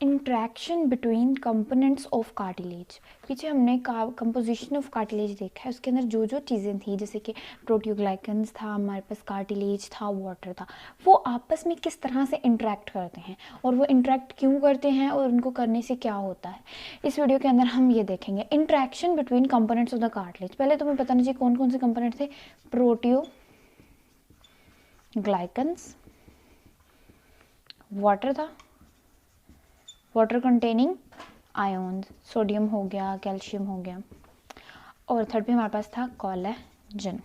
Interaction between components of cartilage. पीछे हमने composition of cartilage देखा है, उसके अंदर जो जो चीज़ें थी जैसे कि प्रोटियोग्लाइकन्स था, हमारे पास कार्टिलेज था, वाटर था, वो आपस में किस तरह से इंट्रैक्ट करते हैं और वो इंट्रैक्ट क्यों करते हैं और उनको करने से क्या होता है, इस वीडियो के अंदर हम ये देखेंगे। Interaction between components of the cartilage. पहले तुम्हें बताना चाहिए कौन कौन से कंपोनेंट थे। प्रोटियोग्लाइकन्स, वाटर था, वाटर कंटेनिंग आयोन्स, सोडियम हो गया, कैल्शियम हो गया, और थर्ड पे हमारे पास था कोलेजन।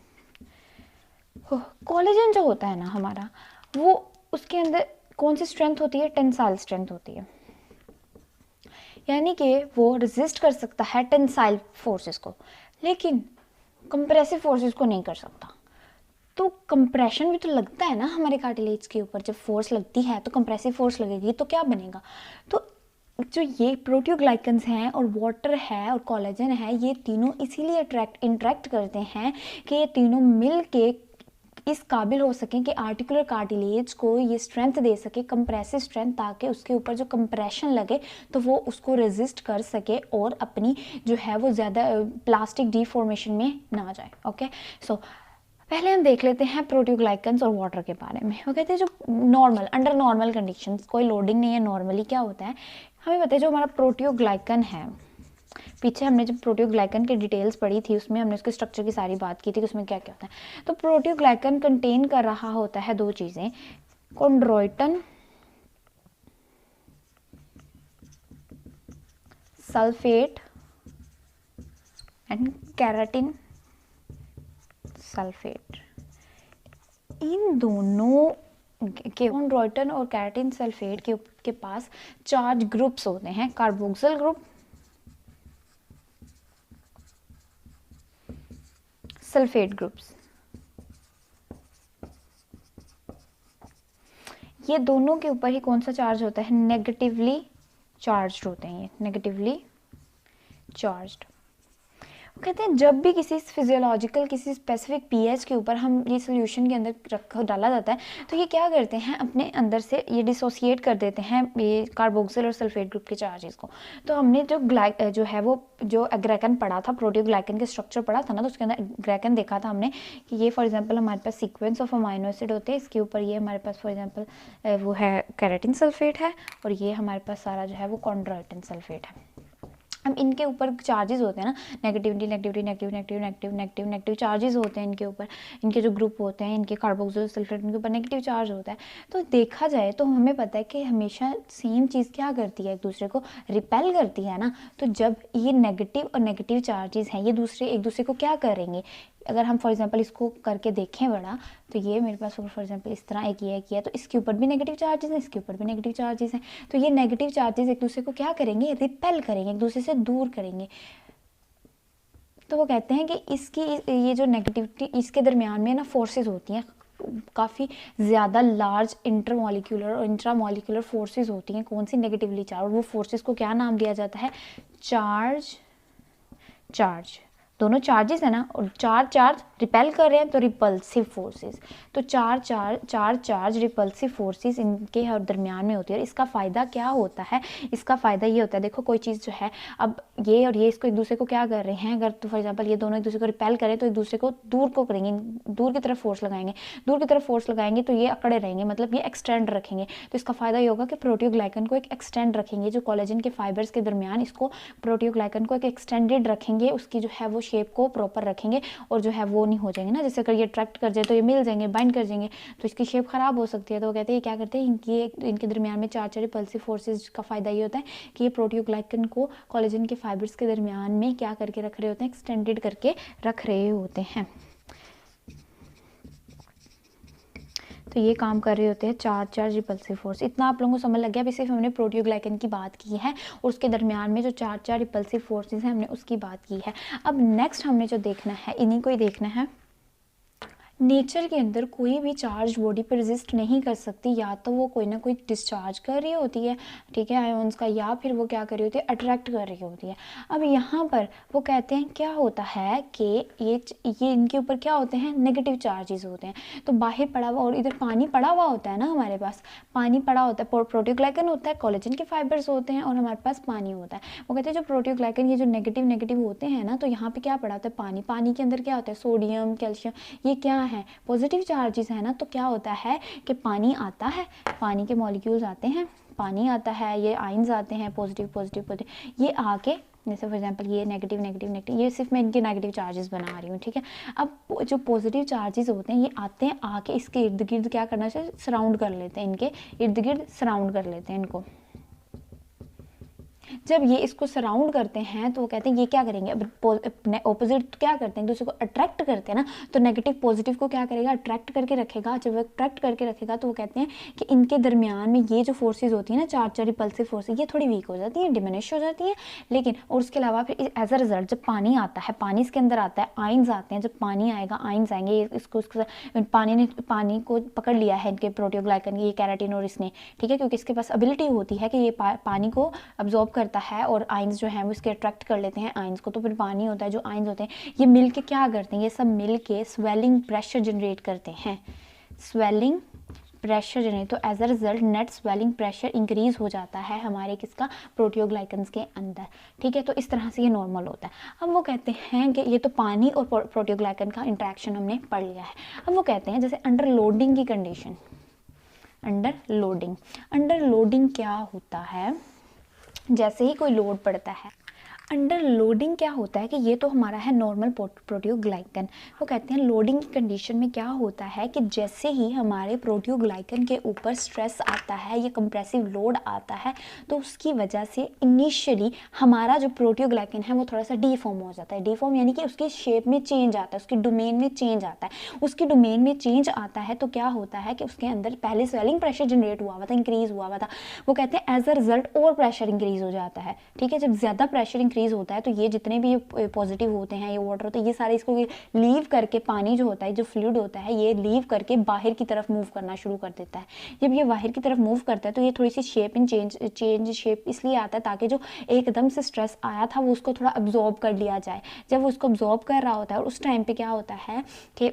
कोलेजन जो होता है ना हमारा, वो उसके अंदर कौन सी स्ट्रेंथ होती है, टेंसाइल स्ट्रेंथ होती है, यानी कि वो रेजिस्ट कर सकता है टेंसाइल फोर्सेस को, लेकिन कंप्रेसिव फोर्सेस को नहीं कर सकता। तो कंप्रेशन भी तो लगता है ना हमारे कार्टिलेज के ऊपर, जब फोर्स लगती है तो कंप्रेसिव फोर्स लगेगी, तो क्या बनेगा, तो जो ये प्रोटियोग्लाइकन्स हैं और वाटर है और कोलेजन है, ये तीनों इसीलिए इंट्रैक्ट करते हैं कि ये तीनों मिल के इस काबिल हो सकें कि आर्टिकुलर कार्टिलेज को ये स्ट्रेंथ दे सके, कंप्रेसिव स्ट्रेंथ, ताकि उसके ऊपर जो कंप्रेशन लगे तो वो उसको रेजिस्ट कर सके और अपनी जो है वो ज़्यादा प्लास्टिक डिफॉर्मेशन में ना जाए। ओके, सो पहले हम देख लेते हैं प्रोटियोग्लाइकन्स और वाटर के बारे में। वो कहते हैं जो नॉर्मल, अंडर नॉर्मल कंडीशंस, कोई लोडिंग नहीं है, नॉर्मली क्या होता है हमें पता है। जो हमारा प्रोटियोग्लाइकन है, पीछे हमने जब प्रोटियोग्लाइकन की डिटेल्स पढ़ी थी उसमें हमने उसके स्ट्रक्चर की सारी बात की थी कि उसमें क्या क्या होता है। तो प्रोटियोग्लाइकन कंटेन कर रहा होता है दो चीज़ें, chondroitin sulphate and keratin sulphate. इन दोनों के कॉन्ड्रोइटिन और केराटिन सल्फेट के पास चार्ज ग्रुप्स होते हैं, कार्बोक्सिल ग्रुप, सल्फेट ग्रुप्स। ये दोनों के ऊपर ही कौन सा चार्ज होता है, नेगेटिवली चार्ज्ड होते हैं, ये नेगेटिवली चार्ज्ड। कहते हैं जब भी किसी फिजियोलॉजिकल किसी स्पेसिफिक पीएच के ऊपर हम ये सोल्यूशन के अंदर डाला जाता है तो ये क्या करते हैं, अपने अंदर से ये डिसोसिएट कर देते हैं ये कार्बोक्सिल और सल्फेट ग्रुप के चार्जेस को। तो हमने जो है वो जो एग्रेकन पढ़ा था, प्रोटियोग्लाइकन के स्ट्रक्चर पढ़ा था ना, तो उसके अंदर एग्रेकन देखा था हमने कि ये फॉर एग्जाम्पल हमारे पास सीक्वेंस ऑफ अमाइनो एसिड होते हैं, इसके ऊपर ये हमारे पास फॉर एग्जाम्पल वो है केराटिन सल्फेट है, और ये हमारे पास सारा जो है वो कॉन्ड्रोइटिन सल्फेट है। अब इनके ऊपर चार्जेस होते हैं ना, negativity negativity negative negative negative negative negative charges होते हैं इनके ऊपर, इनके जो ग्रुप होते हैं इनके कार्बोक्सिल सल्फेट, इनके ऊपर नेगेटिव चार्ज होता है। तो देखा जाए तो हमें पता है कि हमेशा सेम चीज़ क्या करती है, एक दूसरे को रिपेल करती है ना। तो जब ये नेगेटिव और नेगेटिव चार्जेस हैं, ये एक दूसरे को क्या करेंगे, अगर हम फॉर एग्जांपल इसको करके देखें बड़ा, तो ये मेरे पास फॉर एग्जांपल इस तरह एक ये किया, तो इसके ऊपर भी नेगेटिव चार्जेस हैं, इसके ऊपर भी नेगेटिव चार्जेस हैं। तो ये नेगेटिव चार्जेस एक दूसरे को क्या करेंगे, रिपेल करेंगे, एक दूसरे से दूर करेंगे। तो वो कहते हैं कि इसकी ये जो नेगेटिविटी, इसके दरमियान में ना फोर्सेस होती हैं, काफ़ी ज़्यादा लार्ज इंटरमॉलिक्यूलर और इंट्रामॉलिक्यूलर फोर्सेस होती हैं। कौन सी, नेगेटिवली चार्ज, और वो फोर्सेस को क्या नाम दिया जाता है, चार्ज। दोनों चार्जेस है ना, और चार्ज रिपेल कर रहे हैं तो रिपल्सिव फोर्सेस। तो चार्ज रिपल्सिव फोर्सेस इनके दरमियान में होती है। और इसका फ़ायदा क्या होता है, इसका फ़ायदा ये होता है, देखो कोई चीज़ जो है, अब ये और ये इसको एक दूसरे को क्या कर रहे हैं, अगर तो फॉर एग्जांपल ये दोनों एक दूसरे को रिपेल करें तो एक दूसरे को दूर को करेंगे, दूर की तरफ फोर्स लगाएंगे, तो ये अकड़े रहेंगे, मतलब ये एक्सटेंड रखेंगे। तो इसका फ़ायदा ये होगा कि प्रोटियोग्लाइकन को एक एक्सटेंड रखेंगे, जो कोलेजन के फाइबर्स के दरमियान इसको प्रोटियोग्लाइकन को एक एक्सटेंडेड रखेंगे, उसकी जो है वो शेप को प्रॉपर रखेंगे, और जो है वो नहीं हो जाएंगे ना, जैसे अगर ये अट्रैक्ट कर जाए तो ये मिल जाएंगे, बाइंड कर जाएंगे, तो इसकी शेप खराब हो सकती है। तो वो कहते हैं क्या करते हैं, इनके दरमियान में चार रिपल्सिव फोर्सेज का फ़ायदा ये होता है कि ये प्रोटियोग्लाइकन को कोलेजन के फाइबर्स के दरमियान में क्या करके रख रहे होते हैं, एक्सटेंडेड करके रख रहे होते हैं। तो ये काम कर रहे होते हैं चार रिपल्सिव फोर्स। इतना आप लोगों को समझ लग गया। अभी सिर्फ हमने प्रोटियोग्लाइकन की बात की है और उसके दरमियान में जो चार रिपल्सिव फोर्सेस हैं हमने उसकी बात की है। अब नेक्स्ट हमने जो देखना है, इन्हीं को ही देखना है। नेचर के अंदर कोई भी चार्ज बॉडी पर रेजिस्ट नहीं कर सकती, या तो वो कोई ना कोई डिस्चार्ज कर रही होती है, ठीक है, आयोन्स का, या फिर वो क्या कर रही होती है, अट्रैक्ट कर रही होती है। अब यहाँ पर वो कहते हैं क्या होता है कि ये इनके ऊपर क्या होते हैं, नेगेटिव चार्जेस होते हैं। तो बाहर पड़ा हुआ और इधर पानी पड़ा हुआ होता है ना, हमारे पास पानी पड़ा होता है, प्रोटीओग्लाइकन होता है, कोलेजन के फाइबर्स होते हैं और हमारे पास पानी होता है। वो कहते हैं जो प्रोटीओग्लाइकन ये जो नेगेटिव होते हैं ना, तो यहाँ पे क्या पड़ा होता है, पानी। पानी के अंदर क्या होता है, सोडियम, कैल्शियम, ये क्या है, पॉजिटिव चार्जेस है ना। तो क्या होता है कि पानी आता है, पानी के मॉलिक्यूल्स आते हैं, पानी आता है, ये आयंस आते हैं, पॉजिटिव, ये आके, जैसे फॉर एग्जांपल ये नेगेटिव, ये सिर्फ मैं इनके नेगेटिव चार्जेस बना रही हूँ, ठीक है। अब जो पॉजिटिव चार्जेस होते हैं ये आते हैं, आके इसके इर्द गिर्द क्या करना चाहिए, सराउंड कर लेते हैं, इनके इर्द गिर्द सराउंड कर लेते हैं इनको। जब ये इसको सराउंड करते हैं तो वो कहते हैं ये क्या करेंगे, अब ऑपोजिट तो क्या करते हैं, दूसरे को अट्रैक्ट करते हैं ना, तो नेगेटिव पॉजिटिव को क्या करेगा, अट्रैक्ट करके रखेगा। जब वो अट्रैक्ट करके रखेगा तो वो कहते हैं कि इनके दरमियान में ये जो फोर्सेज होती है ना, चार रिपल्सिव फोर्सेज, ये थोड़ी वीक हो जाती है, डिमिनिश हो जाती है। लेकिन और उसके अलावा फिर एज अ रिजल्ट जब पानी आता है, पानी इसके अंदर आता है, आयंस आते हैं, जब पानी आएगा, आयंस आएंगे, इसको पानी ने पानी को पकड़ लिया है इनके प्रोटीओग्लाइकन, ये कैराटिन और इसने, ठीक है, क्योंकि इसके पास एबिलिटी होती है कि ये पानी को अब्जॉर्ब करता है और आयंस जो है वो इसके अट्रैक्ट कर लेते हैं आयंस को। तो फिर पानी होता है, जो आयंस होते हैं ये मिल के क्या करते हैं, ये सब मिल के स्वेलिंग प्रेशर जनरेट करते हैं, स्वेलिंग प्रेशर जनरेट। तो as a result net swelling pressure increase हो जाता है हमारे किसका, प्रोटीओग्लाइकन्स के अंदर, ठीक है। तो इस तरह से ये नॉर्मल होता है। अब वो कहते हैं कि ये तो पानी और प्रोटीओग्लाइकन का इंट्रैक्शन हमने पढ़ लिया है। अब वो कहते हैं जैसे अंडर लोडिंग की कंडीशन, अंडर लोडिंग क्या होता है, जैसे ही कोई लोड पड़ता है, अंडर लोडिंग क्या होता है कि ये तो हमारा है नॉर्मल प्रोटीओग्लाइकन। वो कहते हैं लोडिंग की कंडीशन में क्या होता है कि जैसे ही हमारे प्रोटीओग्लाइकन के ऊपर स्ट्रेस आता है या कंप्रेसिव लोड आता है, तो उसकी वजह से इनिशियली हमारा जो प्रोटीओग्लाइकन है वो थोड़ा सा डीफॉर्म हो जाता है। डीफॉर्म यानी कि उसकी शेप में चेंज आता है, उसकी डोमेन में चेंज आता है। उसकी डोमेन में चेंज आता है तो क्या होता है कि उसके अंदर पहले स्वेलिंग प्रेशर जनरेट हुआ था, इंक्रीज हुआ था, वो कहते हैं एज अ रिजल्ट और प्रेशर इंक्रीज हो जाता है, ठीक है। जब ज़्यादा प्रेशर इंक्रीज होता है तो ये जितने भी पॉजिटिव होते हैं, ये वाटर होते हैं, ये सारे इसको लीव करके, पानी जो होता है, जो फ्लूइड होता है, ये लीव करके बाहर की तरफ मूव करना शुरू कर देता है। जब ये बाहर की तरफ मूव करता है तो ये थोड़ी सी शेप इन चेंज शेप इसलिए आता है ताकि जो एकदम से स्ट्रेस आया था वो उसको थोड़ा अब्जॉर्ब कर लिया जाए। जब वो उसको अब्जॉर्ब कर रहा होता है और उस टाइम पे क्या होता है कि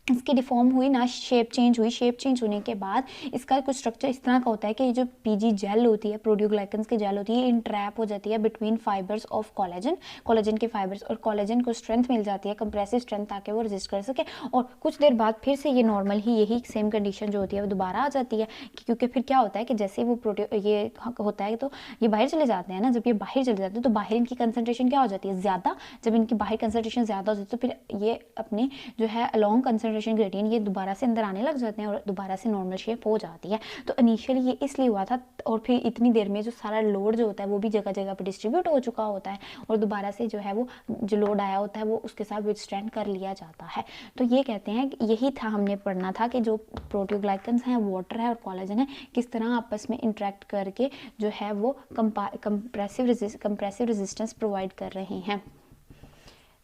इसकी डिफॉर्म हुई ना, शेप चेंज हुई, शेप चेंज होने के बाद इसका कुछ स्ट्रक्चर इस तरह का होता है कि ये जो पीजी जेल होती है, प्रोटीओग्लाइकन्स की जेल होती है, ये इंट्रैप हो जाती है बिटवीन फाइबर्स ऑफ कोलेजन के फाइबर्स, और कोलेजन को स्ट्रेंथ मिल जाती है, कंप्रेसिव स्ट्रेंथ, ताकि वो रेजिस्ट कर सके। और कुछ देर बाद फिर से ये नॉर्मल ही यही सेम कंडीशन जो होती है वो दोबारा आ जाती है, क्योंकि फिर क्या होता है कि जैसे वो ये होता है तो ये बाहर चले जाते हैं ना, जब ये बाहर चले जाते हैं तो बाहर इनकी कंसनट्रेशन क्या हो जाती है, ज़्यादा। जब इनकी बाहर कंसनट्रेशन ज़्यादा हो जाती है तो फिर ये अपनी जो है अलॉन्ग कंसनट्रेशन ग्रेडियंट ये दोबारा से अंदर आने लग जाते हैं और दोबारा से नॉर्मल शेप हो जाती है। तो इनिशियली ये इसलिए हुआ था, और फिर इतनी देर में जो सारा लोड जो होता है वो भी जगह जगह पर डिस्ट्रीब्यूट हो चुका होता है और दोबारा से जो है वो जो लोड आया होता है वो उसके साथ विथस्टैंड कर लिया जाता है। तो ये कहते हैं कि यही था, हमने पढ़ना था कि जो प्रोटीओग्लाइकन्स हैं, वाटर है और कोलेजन है, किस तरह आपस में इंटरेक्ट करके जो है वो कंप्रेसिव रेजिस्टेंस प्रोवाइड कर रहे हैं।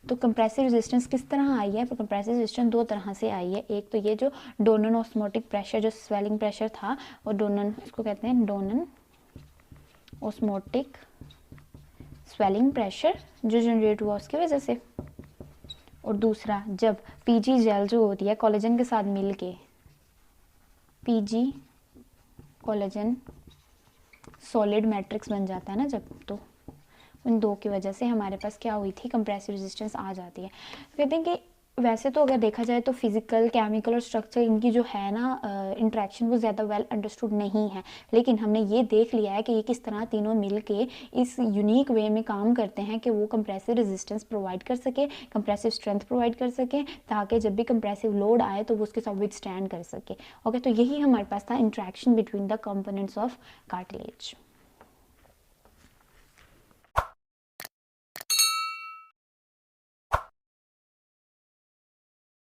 तो कंप्रेसिव रेजिस्टेंस किस तरह आई है, तो कंप्रेसिव रेजिस्टेंस दो तरह से आई है। एक तो ये जो डोनन ऑस्मोटिक प्रेशर, जो स्वेलिंग प्रेशर था, और डोनन, इसको कहते हैं डोनन ऑस्मोटिक स्वेलिंग प्रेशर जो जनरेट हुआ उसकी वजह से। और दूसरा जब पीजी जेल जो होती है कोलेजन के साथ मिलके, पीजी कोलेजन सॉलिड मैट्रिक्स बन जाता है ना जब, तो उन दो की वजह से हमारे पास क्या हुई थी, कंप्रेसिव रेजिस्टेंस आ जाती है। कहते हैं कि वैसे तो अगर देखा जाए तो फिजिकल, केमिकल और स्ट्रक्चर इनकी जो है ना इंट्रैक्शन वो ज़्यादा वेल अंडरस्टूड नहीं है, लेकिन हमने ये देख लिया है कि ये किस तरह तीनों मिलके इस यूनिक वे में काम करते हैं कि वो कंप्रेसिव रेजिस्टेंस प्रोवाइड कर सके, कंप्रेसिव स्ट्रेंथ प्रोवाइड कर सके, ताकि जब भी कंप्रेसिव लोड आए तो वो उसके साथ विथस्टैंड कर सके। ओके, तो यही हमारे पास था interaction between the components of cartilage.